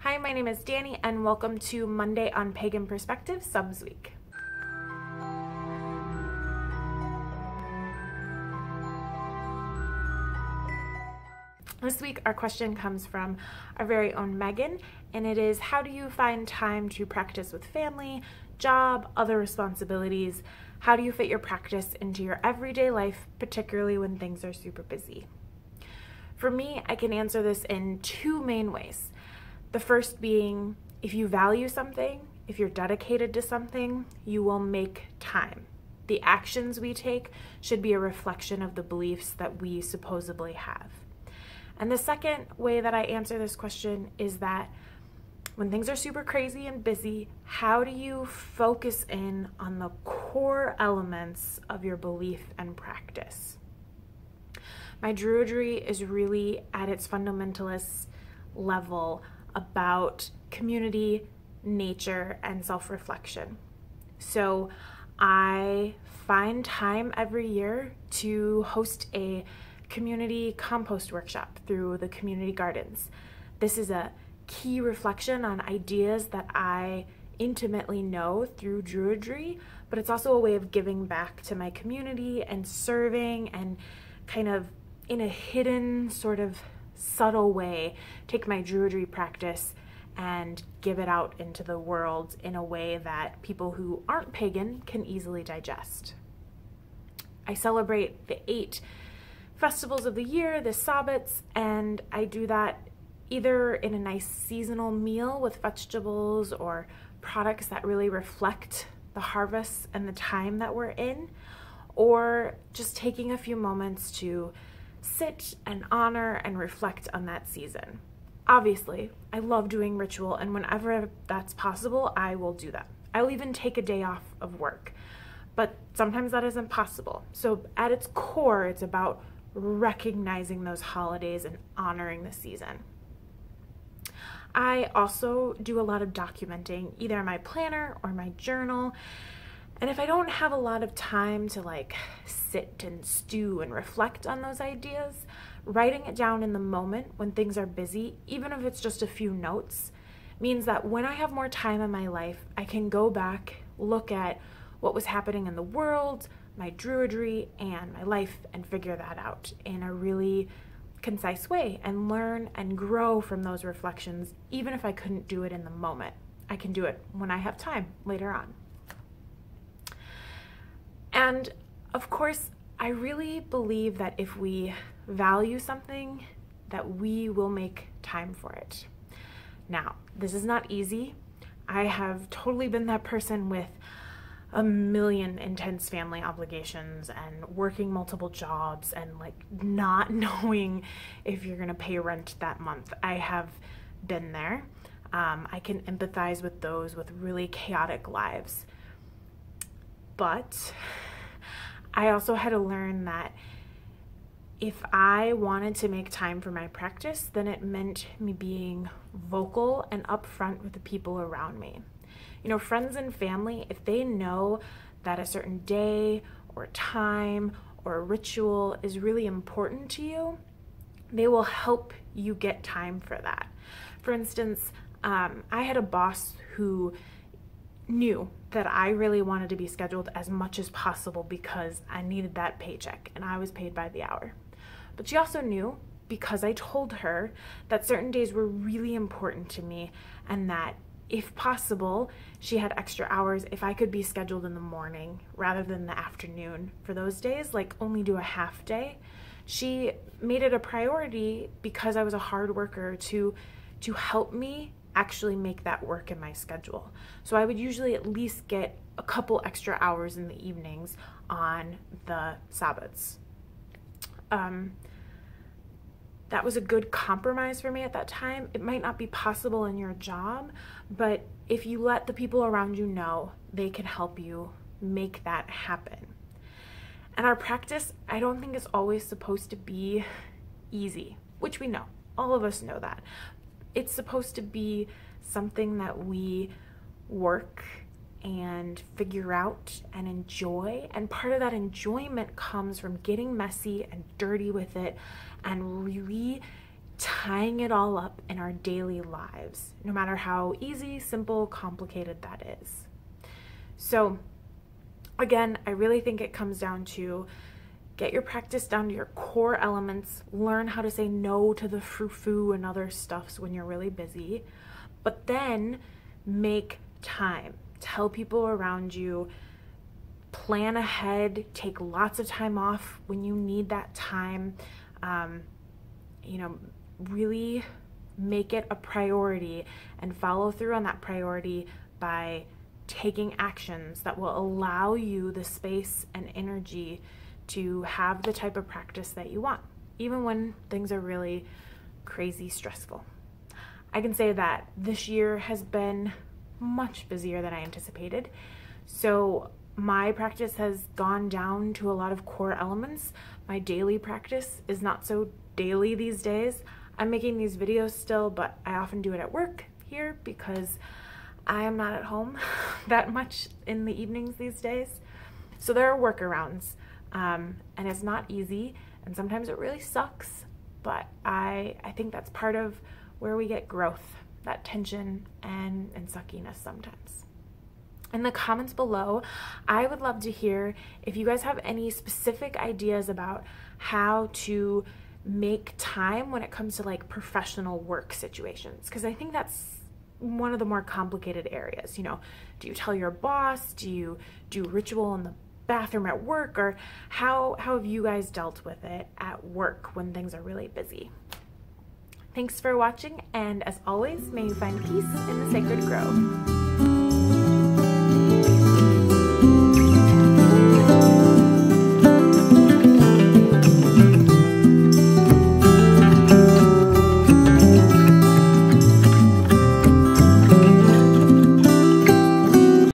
Hi, my name is Danny, and welcome to Monday on Pagan Perspective Subs Week. This week, our question comes from our very own Meghan, and it is, how do you find time to practice with family, job, other responsibilities? How do you fit your practice into your everyday life, particularly when things are super busy? For me, I can answer this in two main ways. The first being, if you value something, if you're dedicated to something, you will make time. The actions we take should be a reflection of the beliefs that we supposedly have. And the second way that I answer this question is that when things are super crazy and busy, how do you focus in on the core elements of your belief and practice? My Druidry is really at its fundamentalist level about community, nature, and self-reflection. So I find time every year to host a community compost workshop through the community gardens. This is a key reflection on ideas that I intimately know through Druidry, but it's also a way of giving back to my community and serving and kind of in a hidden sort of subtle way, take my Druidry practice and give it out into the world in a way that people who aren't pagan can easily digest. I celebrate the 8 festivals of the year, the Sabbats, and I do that either in a nice seasonal meal with vegetables or products that really reflect the harvests and the time that we're in, or just taking a few moments to sit and honor and reflect on that season. Obviously, I love doing ritual, and whenever that's possible, I will do that. I'll even take a day off of work, but sometimes that isn't possible. So at its core, it's about recognizing those holidays and honoring the season. I also do a lot of documenting, either in my planner or my journal. And if I don't have a lot of time to sit and stew and reflect on those ideas, writing it down in the moment when things are busy, even if it's just a few notes, means that when I have more time in my life, I can go back, look at what was happening in the world, my Druidry, and my life, and figure that out in a really concise way and learn and grow from those reflections, even if I couldn't do it in the moment. I can do it when I have time later on. And of course, I really believe that if we value something, that we will make time for it. Now, this is not easy. I have totally been that person with a million intense family obligations and working multiple jobs and not knowing if you're gonna pay rent that month. I have been there. I can empathize with those with really chaotic lives. But I also had to learn that if I wanted to make time for my practice, then it meant me being vocal and upfront with the people around me. You know, friends and family, if they know that a certain day or time or a ritual is really important to you, they will help you get time for that. For instance, I had a boss who knew that I really wanted to be scheduled as much as possible because I needed that paycheck and I was paid by the hour. But she also knew, because I told her, that certain days were really important to me and that if possible, she had extra hours if I could be scheduled in the morning rather than the afternoon for those days, only do a half day. She made it a priority because I was a hard worker to help me actually make that work in my schedule. So I would usually at least get a couple extra hours in the evenings on the Sabbats. That was a good compromise for me at that time. It might not be possible in your job, but if you let the people around you know, they can help you make that happen. And our practice, I don't think is always supposed to be easy, which we know. All of us know that. It's supposed to be something that we work and figure out and enjoy, and part of that enjoyment comes from getting messy and dirty with it and really tying it all up in our daily lives, no matter how easy, simple, complicated that is. So again, I really think it comes down to get your practice down to your core elements, learn how to say no to the frou-frou and other stuffs when you're really busy, but then make time. Tell people around you, plan ahead, take lots of time off when you need that time. Really make it a priority and follow through on that priority by taking actions that will allow you the space and energy to have the type of practice that you want, even when things are really crazy stressful. I can say that this year has been much busier than I anticipated. So my practice has gone down to a lot of core elements. My daily practice is not so daily these days. I'm making these videos still, but I often do it at work here because I am not at home that much in the evenings these days. So there are workarounds, and it's not easy, and sometimes it really sucks, but I think that's part of where we get growth, that tension and suckiness sometimes. In the comments below, I would love to hear if you guys have any specific ideas about how to make time when it comes to like professional work situations, because I think that's one of the more complicated areas. Do you tell your boss? Do you do ritual in the bathroom at work? Or how have you guys dealt with it at work when things are really busy? Thanks for watching, and as always, may you find peace in the sacred grove.